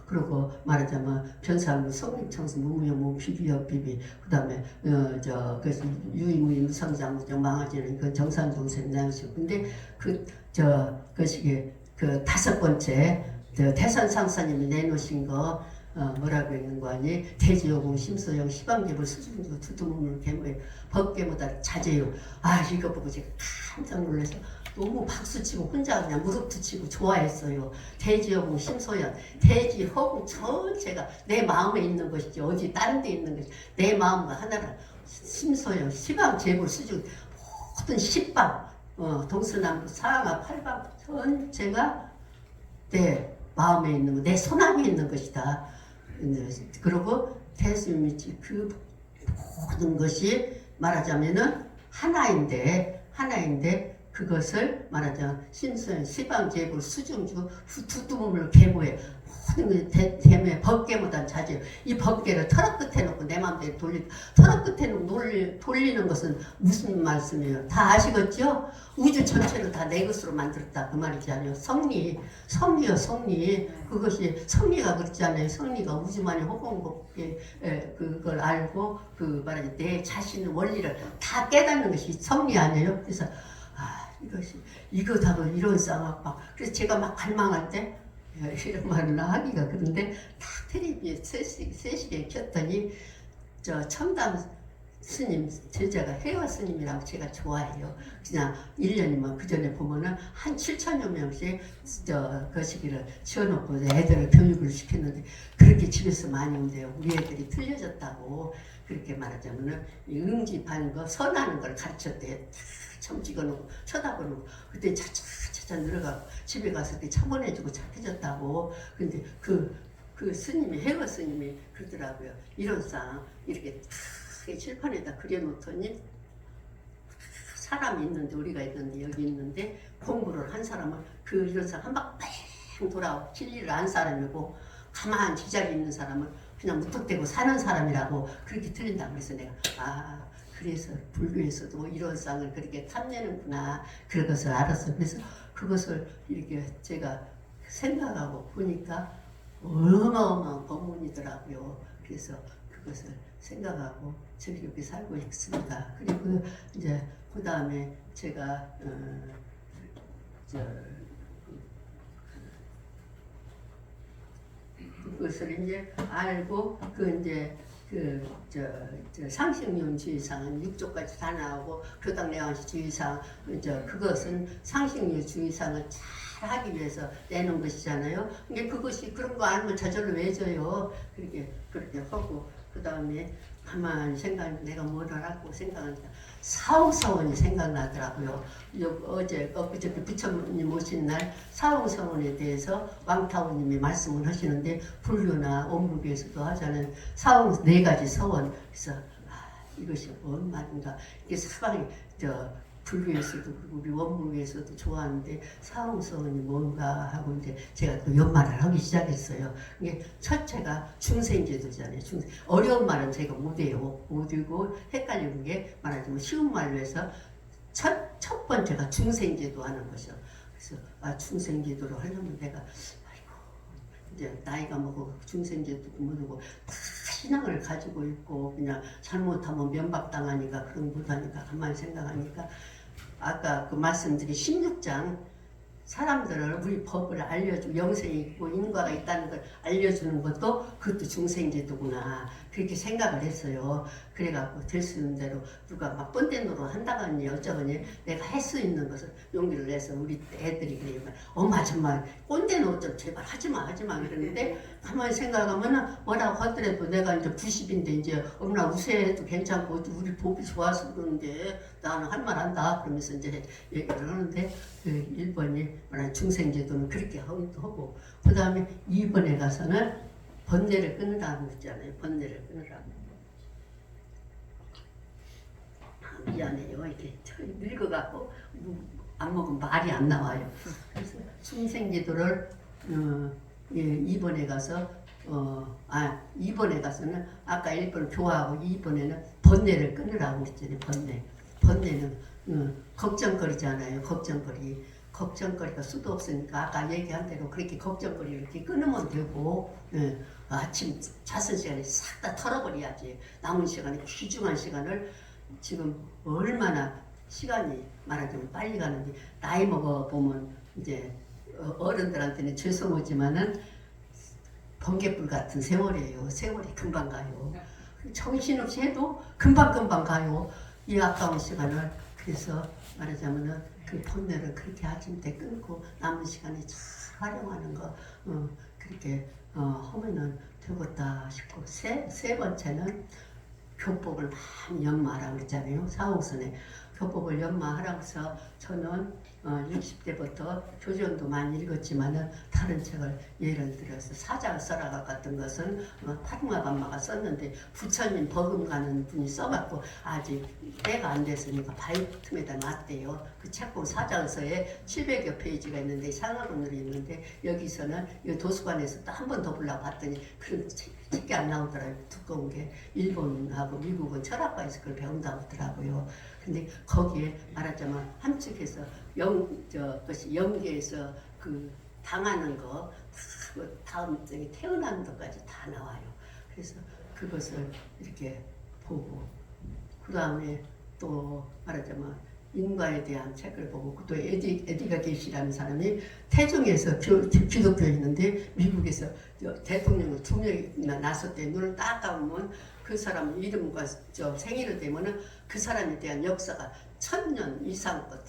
그리고 말하자면 변사무 성립청수 무무용 비비역비비, 그 다음에 그래서 유의무의 무상장무정 망하지는 그 정산종생 나오시고, 근데 그것이 그 5번째 태산상사님이 내놓으신 거 뭐라고 있는 거 아니? 대지요공 심소영 시방계불 수중주 두두문을 개모에 법계보다 자제요. 이거 보고 제가 깜짝 놀라서 너무 박수치고 혼자 그냥 무릎도 치고 좋아했어요. 대지허공 심소연, 대지허공 전체가 내 마음에 있는 것이지 어디 다른 데 있는 것이 내 마음과 하나라. 심소연, 시방 제불 수중 모든 십방, 동서남북 사항아 팔방 전체가 내 마음에 있는 것, 내 손안에 있는 것이다. 그리고 대수미치 그 모든 것이 말하자면은 하나인데 그것을 말하자면 신선 시방제불 수중주 두두문을 계모해 모든 계모해 법계보단 자제. 이 법계를 털어 끝에 놓고 내 마음대로 털어 끝에 놓고 돌리는 것은 무슨 말씀이에요? 다 아시겠죠? 우주 전체를 다 내 것으로 만들었다 그 말이지 않아요? 성리요 성리. 그것이 성리가 그렇잖아요. 성리가 우주만이 호공법계 그걸 알고 그 말하자면 내 자신의 원리를 다 깨닫는 것이 성리 아니에요? 그래서 이거다고 이런 쌍악박. 그래서 제가 막 갈망할 때 이런 말을 하기가 그런데 딱 텔레비에 3시에 켰더니 청담 스님 제자가 해화 스님이라고 제가 좋아해요. 그냥 1년이면 그 전에 보면은 한 7천여 명씩 거시기를 지어놓고 애들을 교육을 시켰는데 그렇게 집에서 많이 온대요. 우리 애들이 틀려졌다고. 그렇게 말하자면은 응집하는 거, 선하는 걸 가르쳤대요. 참 찍어놓고 쳐다보는 거. 그때 차차 늘어가고 집에 가서 차보내주고 착해졌다고. 근데 그 스님이 해거 스님이 그러더라고요. 이런 쌍 이렇게 칠판에다 그려놓더니 사람이 있는데 우리가 있는데 여기 있는데 공부를 한 사람은 그 이런 쌍 한 바퀴 뺑 돌아 진리를 안 사람이고 가만히 제자리에 있는 사람은 그냥 무턱대고 사는 사람이라고 그렇게 틀린다고 그래서 내가 그래서 불교에서도 이런 쌍을 그렇게 탐내는구나 그런 것을 알았어요. 그래서 그것을 이렇게 제가 생각하고 보니까 어마어마한 법문이더라고요. 그래서 그것을 생각하고 즐겁게 살고 있습니다. 그리고 이제 그 다음에 제가 그것을 이제 알고 상식론 주의상은 6조까지 다 나오고 교당내왕시 주의상 그것은 상식론 주의상을 잘 하기 위해서 내놓은 것이잖아요. 근데 그것이 그런 거 알면 저절로 외져요. 그렇게 하고 그 다음에 가만히 내가 뭘 하라고 생각하니까 사후서원이 생각나더라고요. 엊그저께 부처님 오신 날 사후서원에 대해서 왕타오님이 말씀을 하시는데 불교나 원불교에서도 하자는 사후 4가지 서원. 그래서 이것이 뭔 말인가. 이게 사방이 불교에서도 그리고 우리 원불교에서도 좋아하는데 사후서원이 뭔가 하고 이제 제가 또 연말을 하기 시작했어요. 이게 첫째가 중생제도잖아요. 어려운 말은 제가 못해요. 헷갈리는 게 말하자면 쉬운 말로 해서 첫 번째가 중생제도 하는 것이요. 그래서 중생제도를 하려면 내가 이제 나이가 먹고 중생제도 모르고 다 신앙을 가지고 있고 그냥 잘못하면 면박당하니까 그런 못하니까 가만히 생각하니까 아까 그 말씀드린 16장 사람들을 우리 법을 알려주고 영생이 있고 인과가 있다는 걸 알려주는 것도 그것도 중생제도구나 그렇게 생각을 했어요. 그래갖고 될 수 있는 대로 누가 막 뻔된 노릇 한다거니 어쩌거니 내가 할 수 있는 것을 용기를 내서 우리 애들이 그래요. 엄마 정말 꼰대 노릇 좀 제발 하지마 그러는데 가만히 생각하면 뭐라고 하더라도 내가 이제 90인데 이제 엄마 우세해도 괜찮고 우리 복이 좋아서 그러는데 나는 할 말 한다 그러면서 이제 얘기를 하는데 그 1번이 말하는 중생제도는 그렇게 하고 그 다음에 2번에 가서는 번뇌를 끊으라고 했잖아요. 번뇌를 끊으라고. 미안해요. 이렇게 늙어갖고 안 먹으면 말이 안 나와요. 그래서 중생제도를 2번에 가서 2번에 가서는 아까 1번 교화하고 2번에는 번뇌를 끊으라고 했잖아요. 번뇌는 걱정거리잖아요. 걱정거리가 수도 없으니까 아까 얘기한 대로 그렇게 걱정거리를 이렇게 끊으면 되고 아침 자선 시간에 싹 다 털어버려야지. 남은 시간에 귀중한 시간을 지금 얼마나 시간이 말하자면 빨리 가는지 나이 먹어보면 이제 어른들한테는 죄송하지만은 번개불 같은 세월이에요. 세월이 금방 가요. 정신없이 해도 금방 가요. 이 아까운 시간을 그래서 말하자면은 그 번뇌를 그렇게 아침 때 끊고 남은 시간에 잘 활용하는 거 그렇게 하면은 되겠다 싶고 세 번째는 교법을 많이 연마하라고 했잖아요. 사옥선에 교법을 연마하라고 해서 저는 60대부터 교전도 많이 읽었지만은 다른 책을 예를 들어서 사자가 써라가 같은 것은 파르마반마가 썼는데 부처님 버금가는 분이 써갖고 아직 때가 안 됐으니까 바이틈에다 놨대요. 그 책본 사자서에 700여 페이지가 있는데 상하론으로 있는데 여기서는 이 도서관에서 또 한 번 더 보려고 봤더니 그런 책이 안 나오더라고요. 두꺼운 게 일본하고 미국은 철학과에서 그걸 배운다고 하더라고요. 근데 거기에 말하자면 함축해서 그것이 영계에서 그 당하는 거 다음 생에 태어나는 것까지 다 나와요. 그래서 그것을 이렇게 보고 그 다음에 또 말하자면 인과에 대한 책을 보고 또 에디가 게시라는 사람이 태중에서 기독교였는데 미국에서 대통령을 2명이나 났을 눈을 딱 감으면 그 사람 이름과 생일을 대면은 그 사람에 대한 역사가 1000년 이상 것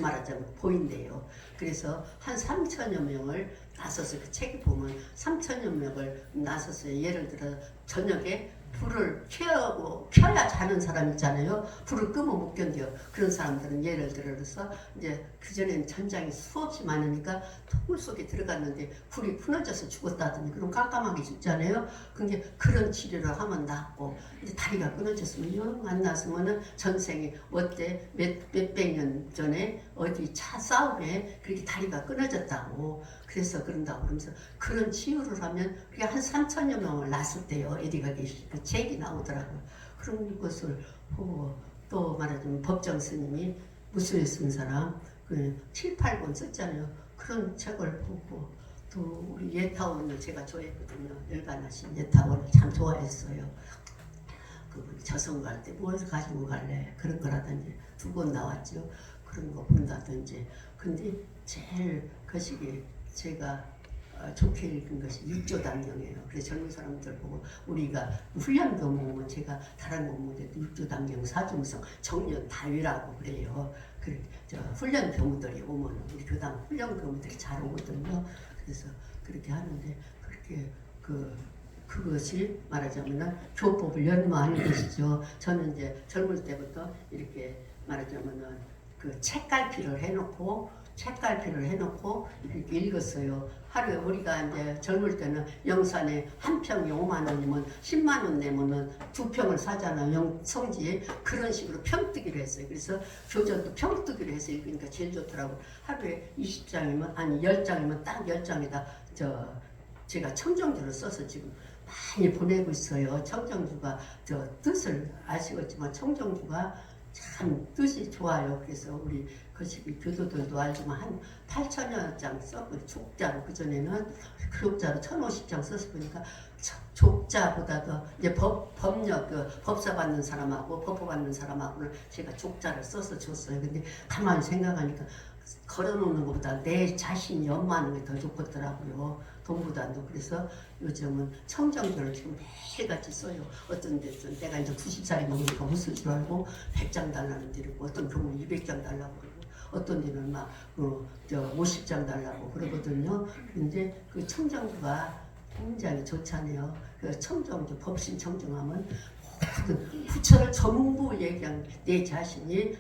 말하자면 보인대요. 그래서 한 3000여 명을 나서서 그 책에 보면 3000여 명을 나서서 예를 들어 저녁에 불을 켜야 자는 사람 있잖아요. 불을 끄면 못 견뎌요. 그런 사람들은 예를 들어서 이제 그전에는 전장이 수없이 많으니까 토굴 속에 들어갔는데 불이 끊어져서 죽었다더니 그럼 깜깜하게 죽잖아요. 근데 그런 치료를 하면 낫고 이제 다리가 끊어졌으면 영 안 났으면은 전생에 어때 몇백 년 전에 어디 차 싸움에 그렇게 다리가 끊어졌다고 그래서 그런다고 그러면서 그런 치유를 하면 그게 한 3000여 명을 낳았을 때요. 에디가 계시 그 책이 나오더라고요. 그런 것을 보고 또 말하자면 법정 스님이 무술에 쓴 사람 그 7, 8권 썼잖아요. 그런 책을 보고 또 우리 예타원을 제가 좋아했거든요. 열반하신 예타원을 참 좋아했어요. 그 저성 갈 때 뭘 가지고 갈래 그런 거라든지 2권 나왔죠. 그런 거 본다든지. 근데 제일 거시기 제가 좋게 읽은 것이 육조당경이에요. 그래서 젊은 사람들 보고 우리가 훈련도 모으면 제가 다른 거 못해도 육조당경, 사중성, 정년 다위라고 그래요. 훈련 교무들이 오면 우리 교당 훈련 교무들이 잘 오거든요. 그래서 그렇게 하는데 그렇게 그것이 말하자면은 교법을 연마하는 것이죠. 저는 이제 젊을 때부터 이렇게 말하자면은 그 책갈피를 해놓고 이렇게 읽었어요. 하루에 우리가 이제 젊을 때는 영산에 한 평이 5만 원이면 10만 원 내면은 2평을 사잖아요. 성지에 그런 식으로 평뜨기로 했어요. 그래서 교전도 평뜨기로 해서 읽으니까 제일 좋더라고. 하루에 20장이면 아니 10장이면 딱 10장에다 제가 청정주를 써서 지금 많이 보내고 있어요. 청정주가 뜻을 아시겠지만 청정주가 참 뜻이 좋아요. 그래서 우리 거시기 교도들도 알지만 한 8,000여 장 썼고 축자로 그전에는 기록자로 1,050장 썼으니까 족자보다도 이제 법력 법사 받는 사람하고 법보 받는 사람하고는 제가 족자를 써서 줬어요. 근데 가만히 생각하니까 걸어놓는 것보다 내 자신이 연마하는 게 더 좋겠더라고요. 돈보다도. 그래서 요즘은 청정전을 지금 매일같이 써요. 어떤 데는 내가 이제 90살이 먹으니까 못 쓸 줄 알고 100장 달라는 데도 있고, 어떤 경우는 200장 달라고 그러고, 어떤 데는 막 50장 달라고 그러거든요. 근데 그 청정주가 굉장히 좋잖아요. 그 청정주, 법신 청정하면 모든 부처를 전부 얘기한 내 자신이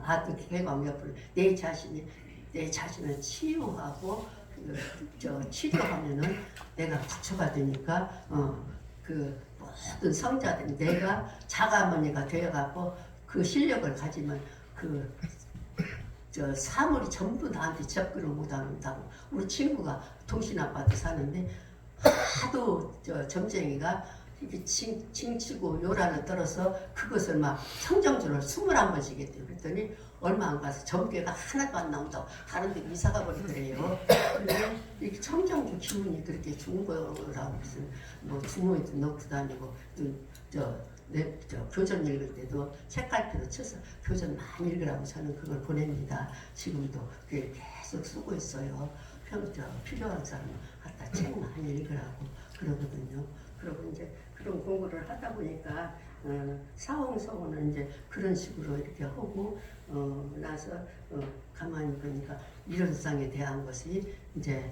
아들 개광 옆을 내 자신을 치유하고 치료하면은 내가 부처가 되니까 그 모든 성자들 내가 자가모니가 되어갖고 그 실력을 가지면 사물이 전부 나한테 접근을 못한다고. 우리 친구가 동신아파트 사는데 하도 점쟁이가 이렇게 징치고 요란을 떨어서 그것을 막 청정주를 21번씩 했대요. 그랬더니 얼마 안 가서 점괘가 하나도 안 나온다고 다른데 이사가 버리더래요. 근데 이렇게 청정주 기운이 그렇게 좋은 거라고 무슨 뭐 주머니도 넣고 다니고 교전 읽을 때도 책갈피로 쳐서 교전 많이 읽으라고 저는 그걸 보냅니다. 지금도 그게 계속 쓰고 있어요. 필요한 사람은 갖다 책 많이 읽으라고 그러거든요. 그리고 이제 그런 공부를 하다 보니까 사홍서원은 이제 그런 식으로 이렇게 하고 나서 가만히 보니까 이런상에 대한 것이 이제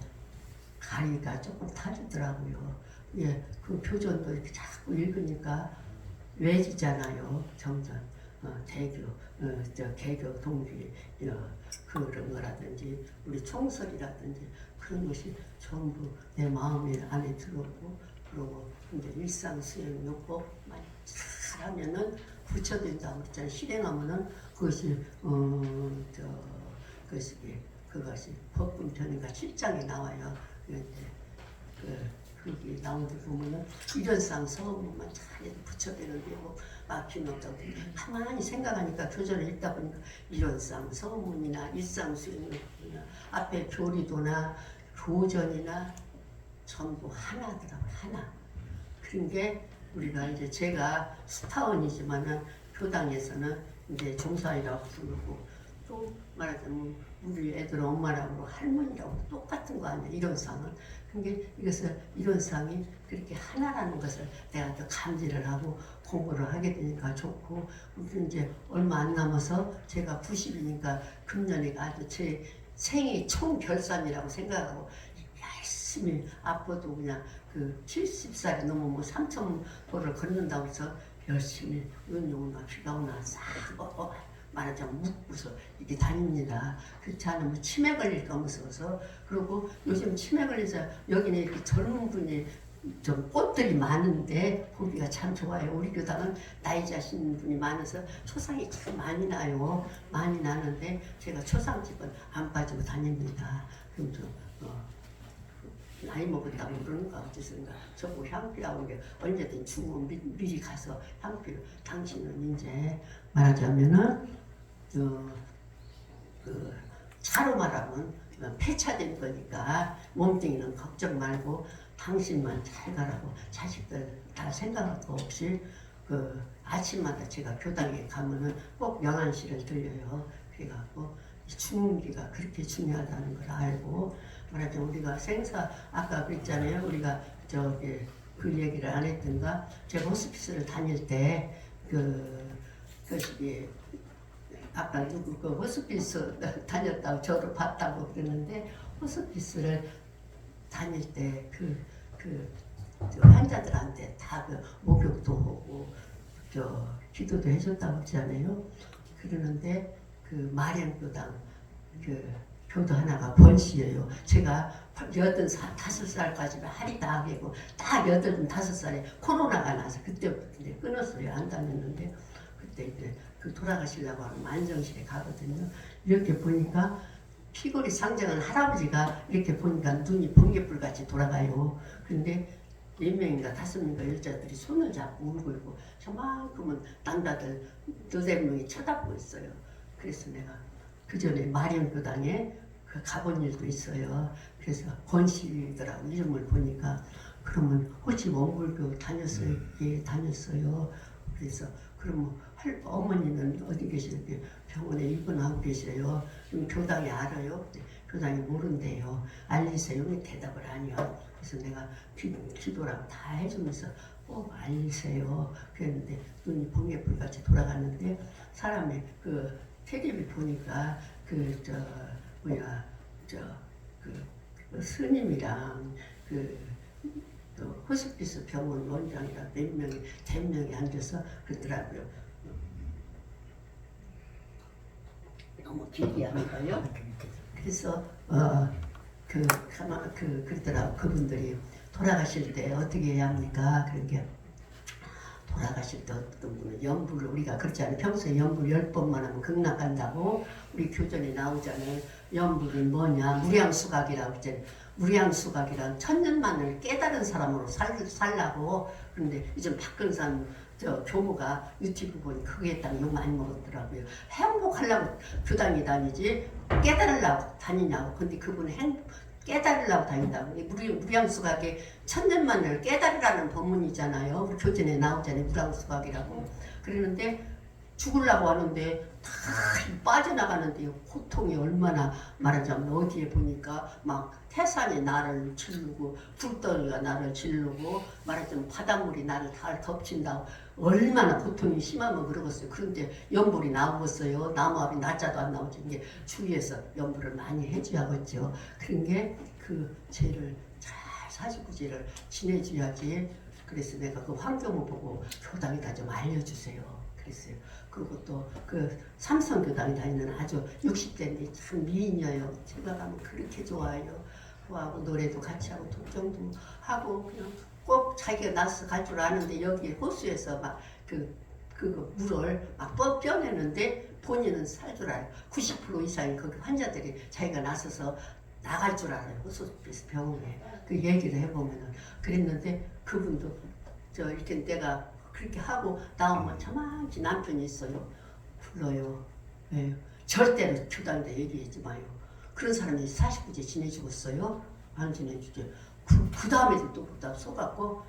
가리가 조금 타지더라고요. 예, 그 표전도 이렇게 자꾸 읽으니까 외지잖아요. 점점 대교, 개교, 동기 그런 거라든지 우리 총설이라든지 그런 것이 전부 내 마음에 안에 들어오고, 그리고 이제 일상 수행 요법 많이 잘하면은 부처된다고 그랬잖아요. 실행하면은 그것이 그것이 법분편인가 7장에 나와요. 거기 나온 데 보면은 이런상 서문만 잘해도 부처되는 데고 막히는 없다고. 가만히 생각하니까 교전을 읽다 보니까 이런상 서문이나 일상수행이나 앞에 교리도나 교전이나 전부 하나더라고요. 하나. 그런 게 우리가 이제 제가 수타원이지만은 교당에서는 이제 종사이라고 부르고, 또 말하자면 우리 애들 엄마라고 할머니라고 똑같은 거 아니야, 이론상은. 근데 이것을 이론상이 그렇게 하나라는 것을 내가 또 감지를 하고 공부를 하게 되니까 좋고, 우리 이제 얼마 안 남아서 제가 90이니까 금년이가 아주 제 생이 총결산이라고 생각하고 열심히 앞으로도 그냥 70살이 넘으면 3,000보를 걷는다고 해서 열심히 운동이나 비가 오나 싹 말하자면 묶고서 이렇게 다닙니다. 그렇지 않으면 치매 걸릴까 무서워서. 그리고 요즘 치매 걸려서 여기는 이렇게 젊은 분이 좀 꽃들이 많은데 보기가 참 좋아요. 우리 교당은 나이 자신 분이 많아서 초상이 참 많이 나요. 많이 나는데 제가 초상집은 안 빠지고 다닙니다. 그럼 나이 먹었다고 그러는가 어째서인가. 저보고 향필하고 게 언제든 주면 미리 가서 향필. 당신은 이제 말하자면은 차로 말하면 폐차된 거니까 몸뚱이는 걱정 말고 당신만 잘 가라고. 자식들 다 생각할 거 없이 아침마다 제가 교당에 가면은 꼭 영안실을 들려요. 그래갖고 죽는기가 그렇게 중요하다는 걸 알고, 말하자면 우리가 생사, 아까 그랬잖아요. 우리가 그 얘기를 안 했던가. 제가 호스피스를 다닐 때 아까 누구 호스피스 다녔다고 저를 봤다고 그러는데, 호스피스를 다닐 때 환자들한테 다 목욕도 하고 기도도 해줬다고 했잖아요. 그러는데 마령교당 교도 하나가 권씨예요. 제가 85살까지는 할이 다 하고 딱 85살에 코로나가 나서 그때부터 이제 끊었어요. 안 다녔는데 그때 이제 돌아가시려고 하면 만정실에 가거든요. 이렇게 보니까 피골이 상정한 할아버지가 이렇게 보니까 눈이 번개불같이 돌아가요. 근데 4명인가 5명인가 여자들이 손을 잡고 울고 있고 저만큼은 남자들 2-3명이 쳐다보고 있어요. 그래서 내가 그 전에 마령교당에 가본 일도 있어요. 그래서 권씨더라고 이름을 보니까. 그러면 혹시 원불교 다녔어요? 예, 다녔어요. 그래서 그러면 어머니는 어디 계시는데 병원에 입원하고 계세요. 그럼 교당이 알아요? 교당이 모른대요. 알리세요? 대답을 안 해요. 그래서 내가 기도랑 다 해주면서 꼭 알리세요. 그랬는데 눈이 번개불같이 돌아가는데 사람이 그 텔레비 보니까 그 스님이랑 또 호스피스 병원 원장이랑 몇 명이 100명이 앉아서 그러더라고요. 너무 길게 하는 거예요. 그래서 그러더라고. 그분들이 돌아가실 때 어떻게 해야 합니까? 그러니까 돌아가실 때 어떤 분은 연불을 우리가 그렇잖아요. 평소에 연불 10번만 하면 극락 간다고 우리 교전에 나오잖아요. 연불은 뭐냐? 무량수각이라고 했잖아요. 무량수각이란 천년만을 깨달은 사람으로 살라고. 그런데 요즘 박근산 교무가 유튜브 보니 그거에 딱 욕 많이 먹었더라고요. 행복하려고 교당이 다니지 깨달으려고 다니냐고. 근데 그분은 깨달으려고 다닌다고. 무량수각에 천년만을 깨달으라는 법문이잖아요. 우리 교전에 나오잖아요. 무량수각이라고. 그러는데 죽으려고 하는데 다 빠져나가는데 고통이 얼마나 말하자면 어디에 보니까 막 태산이 나를 질르고 불덩이가 나를 질르고 말하자면 바닷물이 나를 다 덮친다고 얼마나 고통이 심하면 그러겠어요. 그런데 연불이 나오겠어요. 나무압이 낮자도 안 나오죠. 이게 주위에서 연불을 많이 해줘야겠죠. 그런 게 그 죄를 잘 49제를 지내줘야지. 그래서 내가 그 환경을 보고 교당에다 좀 알려주세요. 그랬어요. 그리고 또 그 삼성교당에 다니는 아주 60대인데 참 미인이에요. 제가 가면 그렇게 좋아해요. 그하고 노래도 같이 하고 독정도 하고 그냥 꼭 자기가 나서 갈 줄 아는데 여기 호수에서 막 그 물을 막 뻗겨내는데 본인은 살 줄 알아요. 90% 이상의 거기 환자들이 자기가 나서서 나갈 줄 알아요. 호스피스 병원에. 그 얘기를 해보면은 그랬는데 그분도 이렇게 내가 그렇게 하고 나오면 저만치 남편이 있어요. 불러요. 네. 절대로 교단에다 얘기하지 마요. 그런 사람이 49제 지내주겠어요? 안 지내주죠. 그 다음에 또 보다 속았고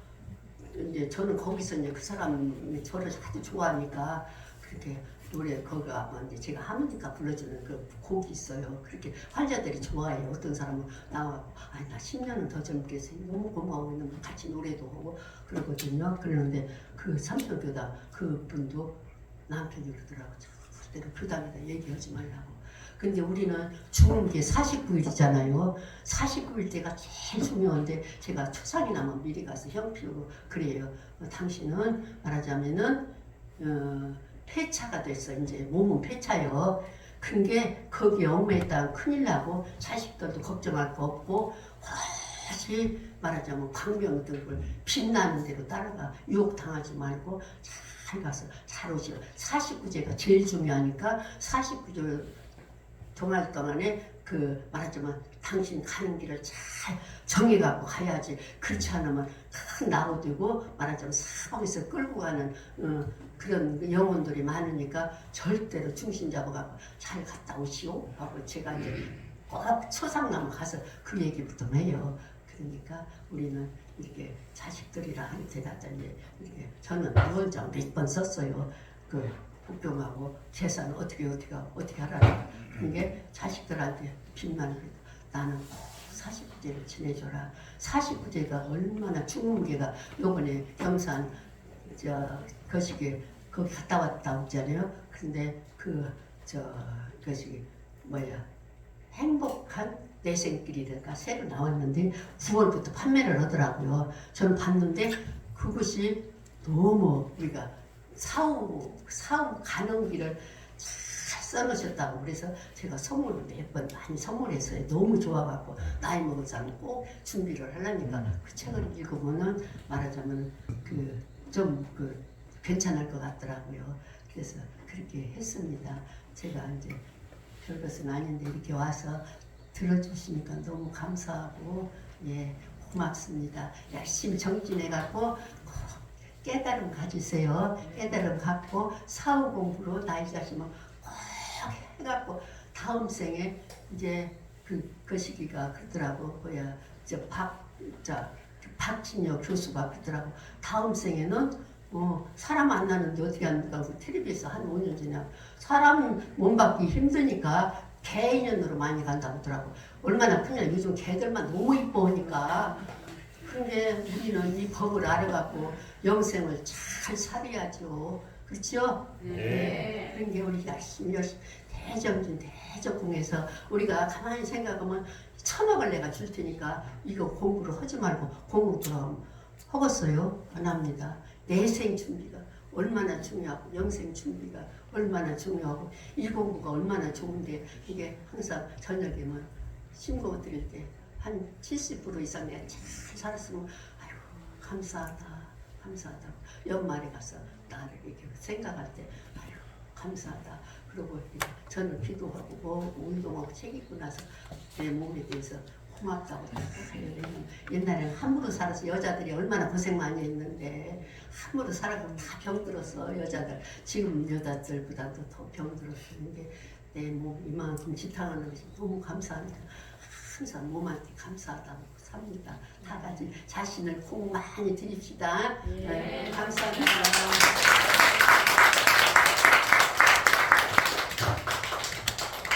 이제 저는 거기서 이제 그 사람이 저를 아주 좋아하니까 그렇게 노래 거기 가면 이제 제가 하모니카 불러주는 그 곡이 있어요. 그렇게 환자들이 좋아해요. 어떤 사람은 나와고 아니 나 10년은 더 젊게 해서 너무 고마워 있는 같이 노래도 하고 그러거든요. 그러는데 그 삼성교당 그분도 남편이 그러더라고. 절대로 교당에다 얘기하지 말라고. 근데 우리는 죽는 게 49일이잖아요. 49일 때가 제일 중요한데 제가 초상이 나면 미리 가서 형피로 그래요. 당신은 말하자면은 폐차가 됐어. 이제 몸은 폐차요. 그게 거기에 얽매있다가 큰일 나고 자식들도 걱정할 거 없고 다시 말하자면 광명 들고 빛나는 대로 따라가 유혹당하지 말고 잘 가서 잘 오시오. 49제가 제일 중요하니까 49제 동안 동안에 그 말하자면 당신 가는 길을 잘 정해갖고 가야지. 그렇지 않으면 큰 나무되고 말하자면 사방에서 끌고 가는 그런 영혼들이 많으니까 절대로 중심 잡아갖고 잘 갔다 오시오 하고 제가 이제 꼭 소상나무 가서 그 얘기부터 해요. 그러니까 우리는 이렇게 자식들이랑 한테 갖다 이렇게 저는 유언장 몇 번 썼어요. 그 복종하고 재산 어떻게 하라고. 그게 자식들한테 빚만 나는 49제를 지내줘라. 49제가 얼마나 죽는 게가 요번에 경산 거시기 거기 갔다 왔다 했잖아요. 근데 거시기 행복한 내생길이랄까 새로 나왔는데 9월부터 판매를 하더라고요. 저는 봤는데 그것이 너무 우리가 사후 가는 길을 잘 써놓으셨다고. 그래서 제가 선물을 몇 번 많이 선물했어요. 너무 좋아갖고 나이 먹은 사람 꼭 준비를 하려니까 그 책을 읽으면은 말하자면 좀 괜찮을 것 같더라고요. 그래서 그렇게 했습니다. 제가 이제 별것은 아닌데 이렇게 와서 들어주시니까 너무 감사하고 예 고맙습니다. 열심히 정진해갖고 깨달음 가지세요. 깨달음 갖고 사후 공부로 나이 자시면 꼭 해갖고 다음 생에 이제 그 시기가 그러더라고. 박진여 교수가 그러더라고. 다음 생에는 사람 안 나는데 어떻게 합니까? 그 텔레비에서 한 5년 전에 사람 몸 받기 힘드니까 개 인연으로 많이 간다고 하더라고. 얼마나 크냐. 요즘 개들만 너무 이뻐하니까. 근데 우리는 이 법을 알아갖고 영생을 잘 살아야죠. 그렇죠? 네. 그런 게 우리 열심히 대정진 대적궁에서 우리가 가만히 생각하면 1,000억을 내가 줄 테니까 이거 공부를 하지 말고 공부 그럼 하겠어요? 안 합니다. 내생 준비가 얼마나 중요하고 영생 준비가 얼마나 중요하고 이 공부가 얼마나 좋은데 이게 항상 저녁에만 신고 드릴 때 한 70% 이상 내가 잘 살았으면 아유 감사하다 감사하다 연말에 가서 나를 이렇게 생각할 때 아유 감사하다 그러고 저는 기도하고 운동하고 책 읽고 나서 내 몸에 대해서 고맙다고 생각해요. 옛날에는 함부로 살아서 여자들이 얼마나 고생 많이 했는데 함부로 살아서 다 병들었어 여자들. 지금 여자들보다도 더 병들었는데 내 몸 이만큼 지탱하는 것이 너무 감사합니다. 항상 몸한테 감사하다고 삽니다. 다 같이 자신을 복 많이 드립시다. 네, 감사.